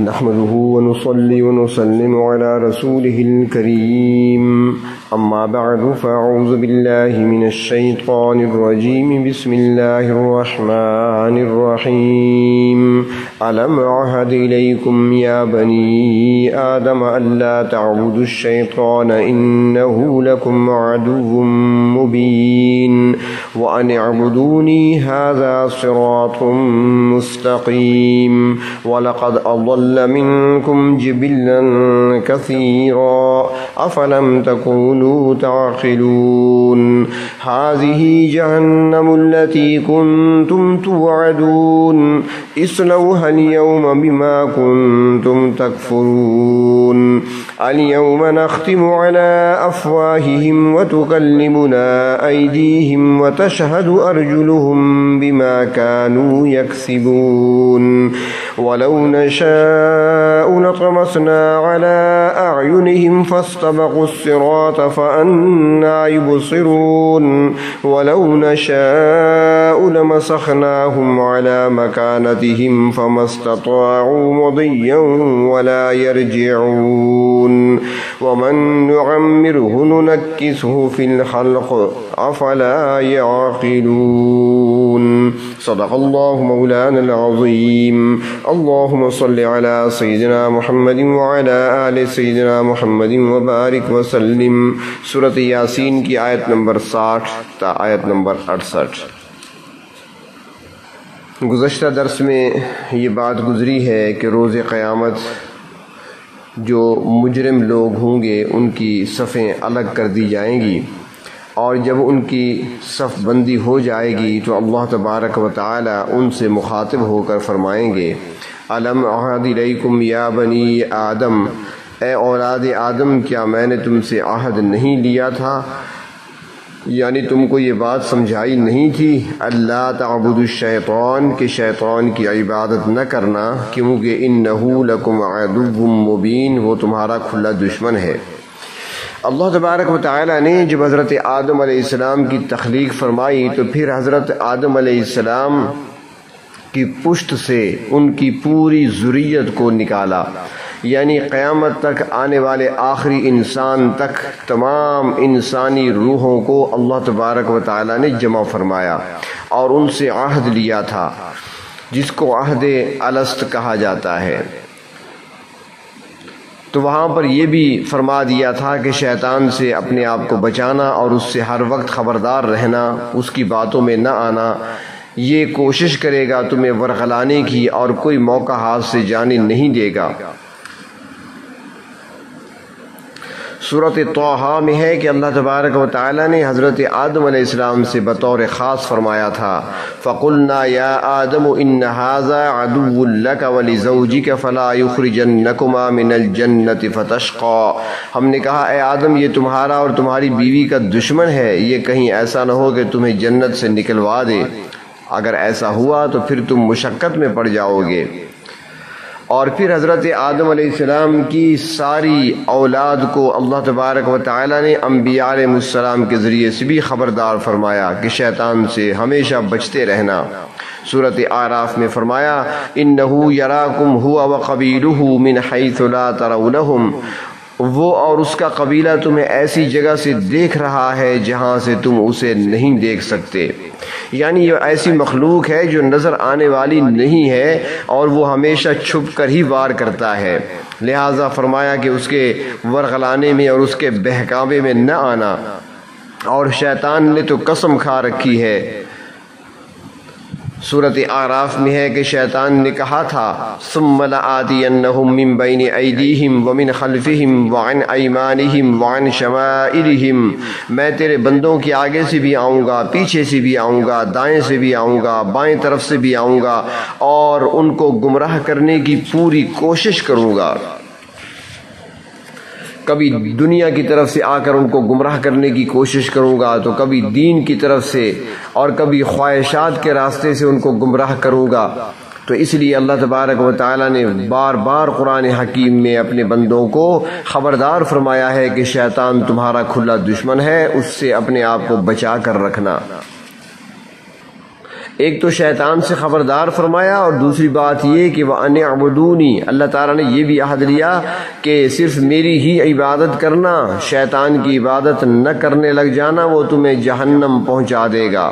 نحمده ونصلي ونسلم على رسوله الكريم أما بعد فأعوذ بالله من الشيطان الرجيم بسم الله الرحمن الرحيم ألم أعهد إليكم يا بني آدم ألا تعبدوا الشيطان إنه لكم عدو مبين وأن اعبدوني هذا صراط مستقيم ولقد أضل منكم جبلا كثيرا أفلم تكونوا تعقلون هذه جهنم التي كنتم توعدون اصلوها اليوم بما كنتم تكفرون اليوم نختم على أفواههم وتكلمنا أيديهم وتشهد أرجلهم بما كانوا يكسبون ولو نشاء لطمسنا على أعينهم فاستبقوا الصراط فأنى يبصرون ولو نشاء لمسخناهم على مكانتهم فما استطاعوا مضيا ولا يرجعون ومن نعمره ننكسه في الخلق أفلا يعقلون صدق الله مولانا العظيم اللهم صل على سيدنا محمد وعلى آل سيدنا محمد وبارك وسلم سورة یاسین کی آیت نمبر 60 تا آیت نمبر 68۔ گزشتہ درس میں یہ بات گزری ہے کہ روز قیامت جو مجرم لوگ ہوں گے ان کی صفیں الگ کر دی جائیں گی، اور جب ان کی صف بندی ہو جائے گی تو اللہ تبارک و تعالی ان سے مخاطب ہو کر فرمائیں گے الم اعہد الیکم یا بنی آدم، اے اولاد آدم کیا میں نے تم سے عہد نہیں لیا تھا، یعنی تم کو یہ بات سمجھائی نہیں تھی اللہ تعبدوا الشیطان کہ شیطان کی عبادت نہ کرنا، کیونکہ انہ لکم عدو مبین وہ تمہارا کھلا دشمن ہے۔ اللہ تبارک و تعالی نے جب حضرت آدم علیہ السلام کی تخلیق فرمائی تو پھر حضرت آدم علیہ السلام کی پشت سے ان کی پوری ذریت کو نکالا، یعنی قیامت تک آنے والے آخری انسان تک تمام انسانی روحوں کو اللہ تبارک و تعالی نے جمع فرمایا اور ان سے عہد لیا تھا جس کو عہد الست کہا جاتا ہے۔ تو وہاں پر یہ بھی فرما دیا تھا کہ شیطان سے اپنے آپ کو بچانا اور اس سے ہر وقت خبردار رہنا، اس کی باتوں میں نہ آنا، یہ کوشش کرے گا تمہیں ورغلانے کی اور کوئی موقع ہاتھ سے جانے نہیں دے گا۔ سورۃ طٰہٰ میں ہے کہ اللہ تبارک و تعالی نے حضرت آدم علیہ السلام سے بطور خاص فرمایا تھا فَقُلْنَا يَا آدَمُ إِنَّ هَذَا عَدُوٌّ لَكَ وَلِزَوْجِكَ فَلَا يُخْرِجَنَّكُمَا مِنَ الْجَنَّةِ فَتَشْقَىٰ، ہم نے کہا اے آدم یہ تمہارا اور تمہاری بیوی کا دشمن ہے، یہ کہیں ایسا نہ ہو کہ تمہیں جنت سے نکلوا دے، اگر ایسا ہوا تو پھر تم مشقت میں پڑ جاؤ گے۔ اور پھر حضرت آدم علیہ السلام کی ساری اولاد کو اللہ تبارک و تعالی نے انبیاء علیہ السلام کے ذریعے سے بھی خبردار فرمایا کہ شیطان سے ہمیشہ بچتے رہنا۔ سورۃ اعراف میں فرمایا انہ یراکم هو وقبیلہ من حیث لا ترونہم، وہ اور اس کا قبیلہ تمہیں ایسی جگہ سے دیکھ رہا ہے جہاں سے تم اسے نہیں دیکھ سکتے، یعنی یہ ایسی مخلوق ہے جو نظر آنے والی نہیں ہے اور وہ ہمیشہ چھپ کر ہی وار کرتا ہے، لہٰذا فرمایا کہ اس کے ورغلانے میں اور اس کے بہکاوے میں نہ آنا۔ اور شیطان نے تو قسم کھا رکھی ہے، سورۃ اعراف میں ہے کہ شیطان نے کہا تھا ثم لآتینہم من بین ایدیہم ومن خلفہم وعن ایمانہم وعن شمائلہم، میں تیرے بندوں کے آگے سے بھی آؤں گا، پیچھے سے بھی آؤں گا، دائیں سے بھی آؤں گا، بائیں طرف سے بھی آؤں گا اور ان کو گمراہ کرنے کی پوری کوشش کروں گا۔ کبھی دنیا کی طرف سے آ کر ان کو گمراہ کرنے کی کوشش کروں گا، تو کبھی دین کی طرف سے اور کبھی خواہشات کے راستے سے ان کو گمراہ کروں گا۔ تو اس لیے اللہ تبارک و تعالی نے بار بار قرآن حکیم میں اپنے بندوں کو خبردار فرمایا ہے کہ شیطان تمہارا کھلا دشمن ہے، اس سے اپنے آپ کو بچا کر رکھنا۔ ایک تو شیطان سے خبردار فرمایا، اور دوسری بات یہ کہ وَأَنِ اعْبُدُونِی، اللہ تعالیٰ نے یہ بھی عہد لیا کہ صرف میری ہی عبادت کرنا، شیطان کی عبادت نہ کرنے لگ جانا، وہ تمہیں جہنم پہنچا دے گا۔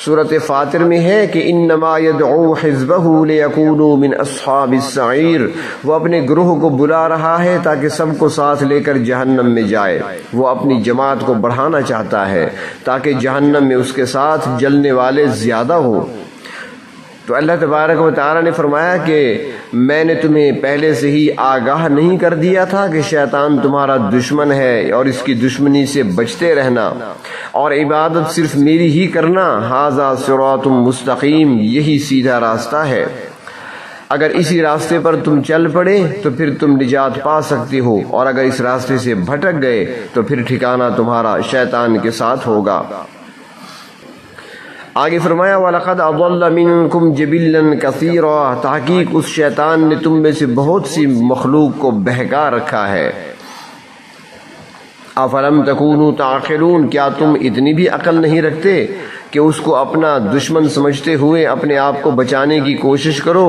سورۃ فاطر میں ہے کہ انما یدعو حزبہ لیکونوا من اصحاب السعیر، وہ اپنے گروہ کو بلا رہا ہے تاکہ سب کو ساتھ لے کر جہنم میں جائے۔ وہ اپنی جماعت کو بڑھانا چاہتا ہے تاکہ جہنم میں اس کے ساتھ جلنے والے زیادہ ہوں۔ تو اللہ تبارک و تعالیٰ نے فرمایا کہ میں نے تمہیں پہلے سے ہی آگاہ نہیں کر دیا تھا کہ شیطان تمہارا دشمن ہے، اور اس کی دشمنی سے بچتے رہنا اور عبادت صرف میری ہی کرنا۔ ھذا صراط مستقیم، یہی سیدھا راستہ ہے۔ اگر اسی راستے پر تم چل پڑے تو پھر تم نجات پا سکتے ہو، اور اگر اس راستے سے بھٹک گئے تو پھر ٹھکانہ تمہارا شیطان کے ساتھ ہوگا۔ آگے فرمایا وَلَقَدْ أَضَلَّ مِنْكُمْ جِبِلًّا كَثِيرًا، تحقیق اس شیطان نے تم میں سے بہت سی مخلوق کو بہکا رکھا ہے۔ أَفَلَمْ تَكُونُوا تَعْقِلُونَ، کیا تم اتنی بھی عقل نہیں رکھتے کہ اس کو اپنا دشمن سمجھتے ہوئے اپنے آپ کو بچانے کی کوشش کرو؟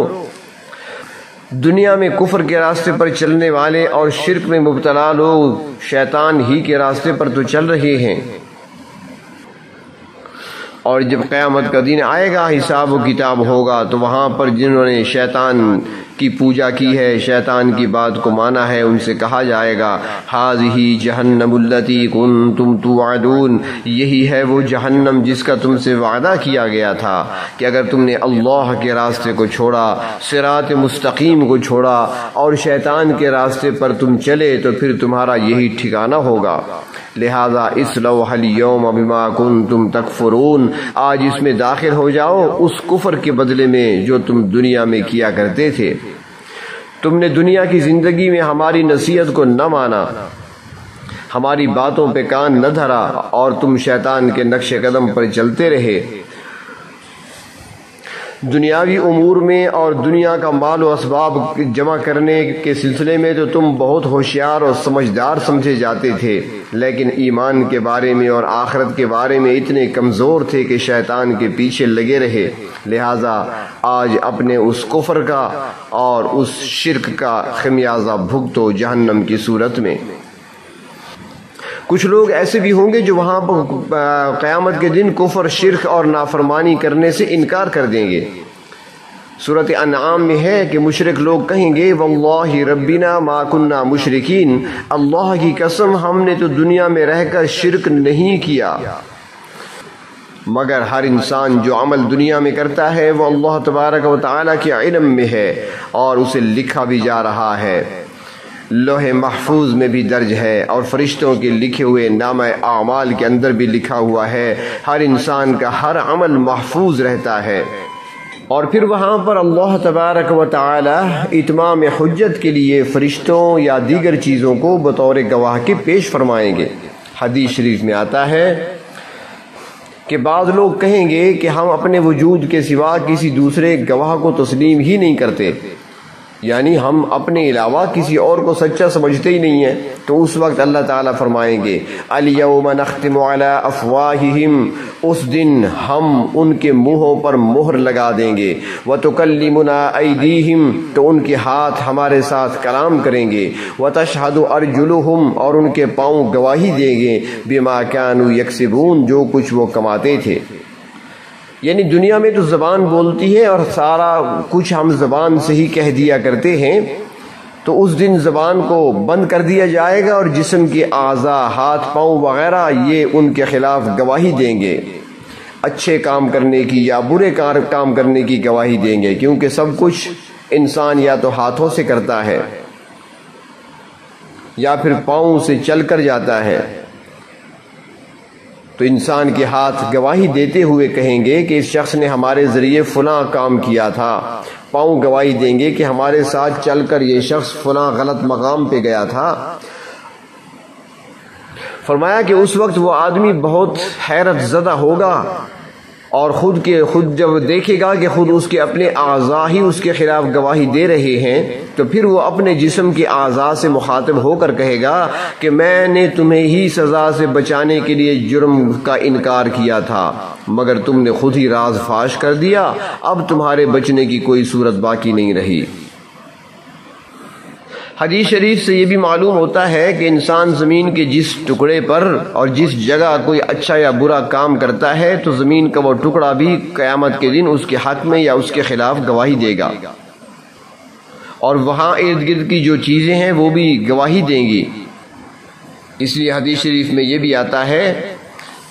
دنیا میں کفر کے راستے پر چلنے والے اور شرک میں مبتلا لوگ شیطان ہی کے راستے پر تو چل رہے ہیں، اور جب قیامت کا دن آئے گا، حساب و کتاب ہوگا، تو وہاں پر جنہوں نے شیطان کی پوجا کی ہے، شیطان کی بات کو مانا ہے، ان سے کہا جائے گا ھذہ جہنم التی کنتم توعدون، یہی ہے وہ جہنم جس کا تم سے وعدہ کیا گیا تھا کہ اگر تم نے اللہ کے راستے کو چھوڑا، صراط مستقیم کو چھوڑا اور شیطان کے راستے پر تم چلے تو پھر تمہارا یہی ٹھکانہ ہوگا۔ لہذا اصلوها اليوم بما کنتم تکفرون، آج اس میں داخل ہو جاؤ اس کفر کے بدلے میں جو تم دنیا میں کیا کرتے تھے۔ تم نے دنیا کی زندگی میں ہماری نصیحت کو نہ مانا، ہماری باتوں پہ کان نہ دھرا، اور تم شیطان کے نقش قدم پر چلتے رہے۔ دنیاوی امور میں اور دنیا کا مال و اسباب جمع کرنے کے سلسلے میں تو تم بہت ہوشیار اور سمجھدار سمجھے جاتے تھے، لیکن ایمان کے بارے میں اور آخرت کے بارے میں اتنے کمزور تھے کہ شیطان کے پیچھے لگے رہے۔ لہٰذا آج اپنے اس کفر کا اور اس شرک کا خمیازہ بھگتو جہنم کی صورت میں۔ کچھ لوگ ایسے بھی ہوں گے جو وہاں پر قیامت کے دن کفر، شرک اور نافرمانی کرنے سے انکار کر دیں گے۔ سورۃ انعام میں ہے کہ مشرک لوگ کہیں گے واللہ ربنا ما کننا مشرکین، اللہ کی قسم ہم نے تو دنیا میں رہ کر شرک نہیں کیا۔ مگر ہر انسان جو عمل دنیا میں کرتا ہے وہ اللہ تبارک و تعالیٰ کے علم میں ہے، اور اسے لکھا بھی جا رہا ہے، لوح محفوظ میں بھی درج ہے، اور فرشتوں کے لکھے ہوئے نامہ اعمال کے اندر بھی لکھا ہوا ہے۔ ہر انسان کا ہر عمل محفوظ رہتا ہے، اور پھر وہاں پر اللہ تبارک و تعالی اتمام حجت کے لیے فرشتوں یا دیگر چیزوں کو بطور گواہ کے پیش فرمائیں گے۔ حدیث شریف میں آتا ہے کہ بعض لوگ کہیں گے کہ ہم اپنے وجود کے سوا کسی دوسرے گواہ کو تسلیم ہی نہیں کرتے، یعنی ہم اپنے علاوہ کسی اور کو سچا سمجھتے ہی نہیں ہیں۔ تو اس وقت اللہ تعالیٰ فرمائیں گے الیوم نختم علی افواہہم، اس دن ہم ان کے منہوں پر مہر لگا دیں گے، وتکلمنا ایدیہم، تو ان کے ہاتھ ہمارے ساتھ کلام کریں گے، وتشہد ارجلہم، اور ان کے پاؤں گواہی دیں گے، بما کانوا یکسبون، جو کچھ وہ کماتے تھے۔ یعنی دنیا میں تو زبان بولتی ہے اور سارا کچھ ہم زبان سے ہی کہہ دیا کرتے ہیں، تو اس دن زبان کو بند کر دیا جائے گا، اور جسم کے اعضاء، ہاتھ پاؤں وغیرہ، یہ ان کے خلاف گواہی دیں گے، اچھے کام کرنے کی یا برے کام کرنے کی گواہی دیں گے، کیونکہ سب کچھ انسان یا تو ہاتھوں سے کرتا ہے یا پھر پاؤں سے چل کر جاتا ہے۔ تو انسان کے ہاتھ گواہی دیتے ہوئے کہیں گے کہ اس شخص نے ہمارے ذریعے فلاں کام کیا تھا، پاؤں گواہی دیں گے کہ ہمارے ساتھ چل کر یہ شخص فلاں غلط مقام پہ گیا تھا۔ فرمایا کہ اس وقت وہ آدمی بہت حیرت زدہ ہوگا اور خود جب دیکھے گا کہ خود اس کے اپنے اعضاء ہی اس کے خلاف گواہی دے رہے ہیں تو پھر وہ اپنے جسم کے اعضاء سے مخاطب ہو کر کہے گا کہ میں نے تمہیں ہی سزا سے بچانے کے لیے جرم کا انکار کیا تھا، مگر تم نے خود ہی راز فاش کر دیا، اب تمہارے بچنے کی کوئی صورت باقی نہیں رہی۔ حدیث شریف سے یہ بھی معلوم ہوتا ہے کہ انسان زمین کے جس ٹکڑے پر اور جس جگہ کوئی اچھا یا برا کام کرتا ہے تو زمین کا وہ ٹکڑا بھی قیامت کے دن اس کے حق میں یا اس کے خلاف گواہی دے گا، اور وہاں ارد گرد کی جو چیزیں ہیں وہ بھی گواہی دیں گی۔ اس لیے حدیث شریف میں یہ بھی آتا ہے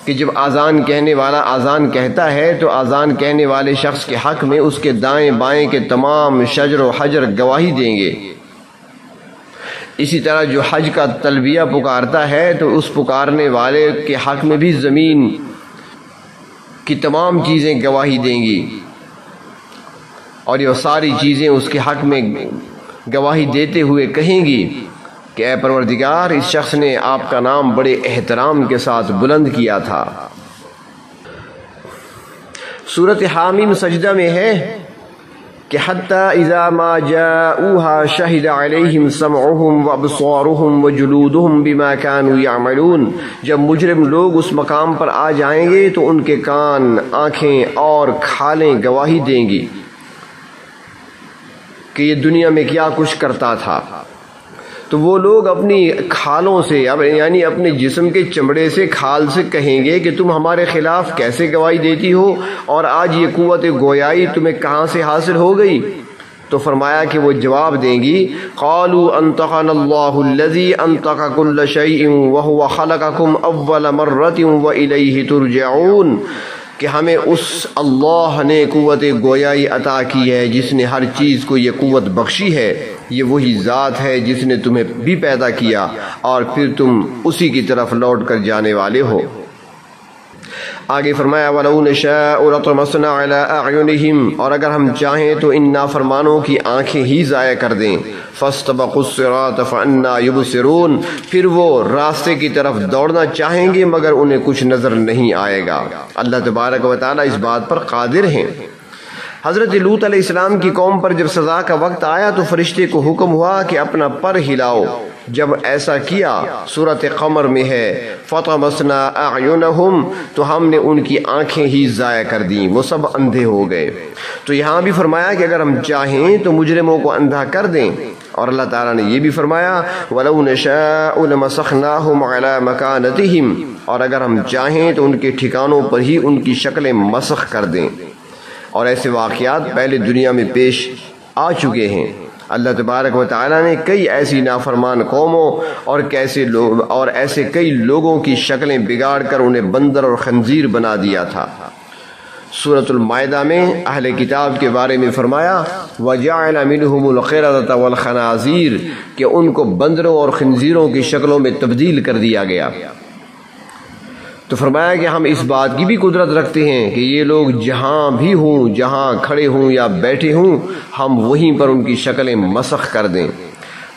کہ جب اذان کہنے والا اذان کہتا ہے تو اذان کہنے والے شخص کے حق میں اس کے دائیں بائیں کے تمام شجر و حجر گواہی دیں گے۔ اسی طرح جو حج کا تلبیہ پکارتا ہے تو اس پکارنے والے کے حق میں بھی زمین کی تمام چیزیں گواہی دیں گی، اور یہ ساری چیزیں اس کے حق میں گواہی دیتے ہوئے کہیں گی کہ اے پروردگار، اس شخص نے آپ کا نام بڑے احترام کے ساتھ بلند کیا تھا۔ سورۃ حامیم سجدہ میں ہے کہ حتی اذا ما جاؤوها شہد علیہم سمعهم وابصارهم وجلودهم بما كانوا يعملون، جب مجرم لوگ اس مقام پر آ جائیں گے تو ان کے کان، آنکھیں اور کھالیں گواہی دیں گی کہ یہ دنیا میں کیا کچھ کرتا تھا۔ تو وہ لوگ اپنی کھالوں سے یعنی اپنے جسم کے چمڑے سے، کھال سے کہیں گے کہ تم ہمارے خلاف کیسے گواہی دیتی ہو، اور آج یہ قوت گویائی تمہیں کہاں سے حاصل ہو گئی؟ تو فرمایا کہ وہ جواب دیں گی قالوا انطقنا اللہ الذی انطق کل شیء وهو خلقکم اول مرۃ والیہ ترجعون، کہ ہمیں اس اللہ نے قوت گویائی عطا کی ہے جس نے ہر چیز کو یہ قوت بخشی ہے، یہ وہی ذات ہے جس نے تمہیں بھی پیدا کیا اور پھر تم اسی کی طرف لوٹ کر جانے والے ہو۔ آگے فرمایا وَلَوْ نَشَاءُ لَطَمَسْنَا عَلَىٰ أَعْيُنِهِمْ، اور اگر ہم چاہیں تو ان نافرمانوں کی آنکھیں ہی ضائع کر دیں، فَاسْتَبَقُوا الصِّرَاطَ فَأَنَّىٰ يُبْصِرُونَ، پھر وہ راستے کی طرف دوڑنا چاہیں گے مگر انہیں کچھ نظر نہیں آئے گا۔ اللہ تبارک و تعالیٰ اس بات پر قادر ہیں۔ حضرت لوط علیہ السلام کی قوم پر جب سزا کا وقت آیا تو فرشتے کو حکم ہوا کہ اپنا پر ہلاؤ، جب ایسا کیا سورۃ قمر میں ہے فَطَمَسْنَا أَعْيُنَهُمْ، تو ہم نے ان کی آنکھیں ہی ضائع کر دیں، وہ سب اندھے ہو گئے۔ تو یہاں بھی فرمایا کہ اگر ہم چاہیں تو مجرموں کو اندھا کر دیں، اور اللہ تعالیٰ نے یہ بھی فرمایا وَلَوْ نَشَاءُ لَمَسَخْنَاهُمْ عَلَىٰ مَكَانَتِهِمْ، اور اگر ہم چاہیں تو ان کے ٹھکانوں پر ہی ان کی شکلیں مسخ کر دیں۔ اور ایسے واقعات پہلے دنیا میں پیش آ چکے ہیں۔ اللہ تبارک و تعالیٰ نے کئی ایسی نافرمان قوموں اور ایسے کئی لوگوں کی شکلیں بگاڑ کر انہیں بندر اور خنزیر بنا دیا تھا۔ سورۃ المائدہ میں اہل کتاب کے بارے میں فرمایا وَجَعَلَ مِنْهُمُ الْقِرَدَةَ وَالْخَنَازِيرَ، کہ ان کو بندروں اور خنزیروں کی شکلوں میں تبدیل کر دیا گیا۔ تو فرمایا کہ ہم اس بات کی بھی قدرت رکھتے ہیں کہ یہ لوگ جہاں بھی ہوں، جہاں کھڑے ہوں یا بیٹھے ہوں، ہم وہیں پر ان کی شکلیں مسخ کر دیں۔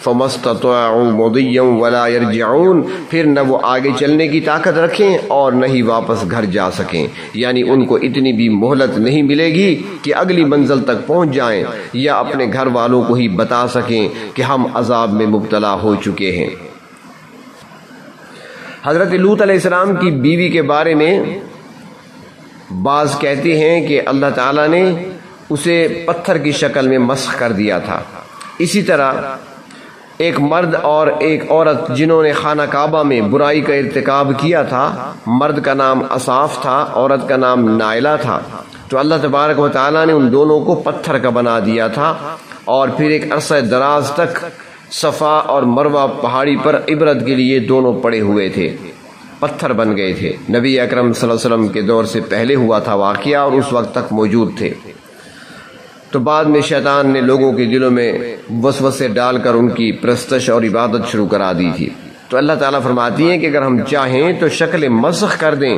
فَمَسْتَطَاعُوا مُضِيًّا وَلَا يَرْجِعُونَ، پھر نہ وہ آگے چلنے کی طاقت رکھیں اور نہ ہی واپس گھر جا سکیں، یعنی ان کو اتنی بھی مہلت نہیں ملے گی کہ اگلی منزل تک پہنچ جائیں یا اپنے گھر والوں کو ہی بتا سکیں کہ ہم عذاب میں مبتلا ہو چکے ہیں۔ حضرت لوط علیہ السلام کی بیوی کے بارے میں بعض کہتے ہیں کہ اللہ تعالیٰ نے اسے پتھر کی شکل میں مسخ کر دیا تھا۔ اسی طرح ایک مرد اور ایک عورت جنہوں نے خانہ کعبہ میں برائی کا ارتکاب کیا تھا، مرد کا نام اصاف تھا، عورت کا نام نائلہ تھا، تو اللہ تبارک و تعالیٰ نے ان دونوں کو پتھر کا بنا دیا تھا، اور پھر ایک عرصہ دراز تک صفا اور مروہ پہاڑی پر عبرت کے لیے دونوں پڑے ہوئے تھے، پتھر بن گئے تھے۔ نبی اکرم صلی اللہ علیہ وسلم کے دور سے پہلے ہوا تھا واقعہ اور اس وقت تک موجود تھے۔ تو بعد میں شیطان نے لوگوں کے دلوں میں وسوسے ڈال کر ان کی پرستش اور عبادت شروع کرا دی تھی۔ تو اللہ تعالیٰ فرماتی ہیں کہ اگر ہم چاہیں تو شکل مسخ کر دیں۔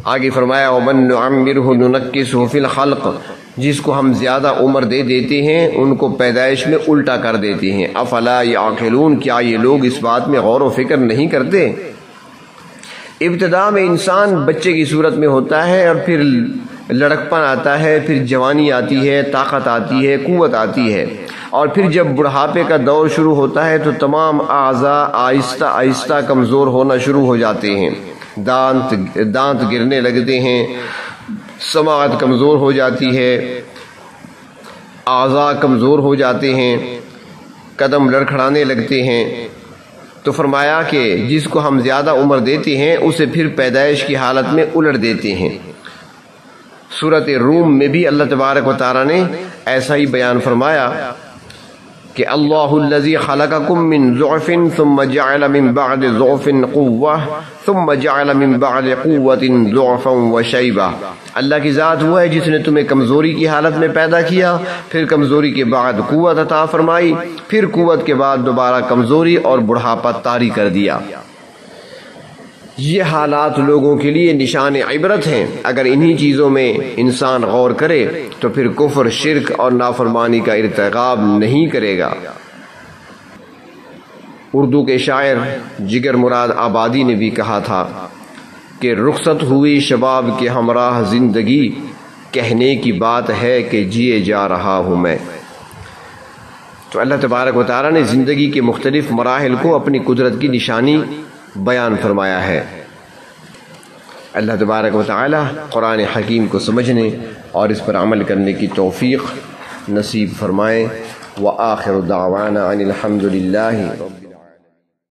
آگے فرمایا وَمَن نُعَمِّرْهُ نُنَكِّسْهُ فِي الْخَلْقِ، جس کو ہم زیادہ عمر دے دیتے ہیں ان کو پیدائش میں الٹا کر دیتے ہیں۔ افلا یعقلون، کیا یہ لوگ اس بات میں غور و فکر نہیں کرتے؟ ابتدا میں انسان بچے کی صورت میں ہوتا ہے اور پھر لڑکپن آتا ہے، پھر جوانی آتی ہے، طاقت آتی ہے، قوت آتی ہے، اور پھر جب بڑھاپے کا دور شروع ہوتا ہے تو تمام اعضاء آہستہ آہستہ کمزور ہونا شروع ہو جاتے ہیں، دانت گرنے لگتے ہیں، سماعت کمزور ہو جاتی ہے، اعضاء کمزور ہو جاتے ہیں، قدم لڑکھڑانے لگتے ہیں۔ تو فرمایا کہ جس کو ہم زیادہ عمر دیتے ہیں اسے پھر پیدائش کی حالت میں الٹ دیتے ہیں۔ سورۃ روم میں بھی اللہ تبارک و تعالی نے ایسا ہی بیان فرمایا کہ اللہ الذی خلقکم من ضعف ثم جعل من بعد ضعف قوة ثم جعل من بعد قوة ضعفا وشیبہ، اللہ کی ذات وہ ہے جس نے تمہیں کمزوری کی حالت میں پیدا کیا، پھر کمزوری کے بعد قوت عطا فرمائی، پھر قوت کے بعد دوبارہ کمزوری اور بڑھاپا طاری کر دیا۔ یہ حالات لوگوں کے لیے نشان عبرت ہیں۔ اگر انہی چیزوں میں انسان غور کرے تو پھر کفر، شرک اور نافرمانی کا ارتکاب نہیں کرے گا۔ اردو کے شاعر جگر مراد آبادی نے بھی کہا تھا کہ رخصت ہوئی شباب کے ہمراہ زندگی، کہنے کی بات ہے کہ جیے جا رہا ہوں میں۔ تو اللہ تبارک و تعالی نے زندگی کے مختلف مراحل کو اپنی قدرت کی نشانی بیان فرمایا ہے۔ اللہ تبارک و تعالی قرآن حکیم کو سمجھنے اور اس پر عمل کرنے کی توفیق نصیب فرمائے۔ وآخر دعوانا ان الحمد للہ۔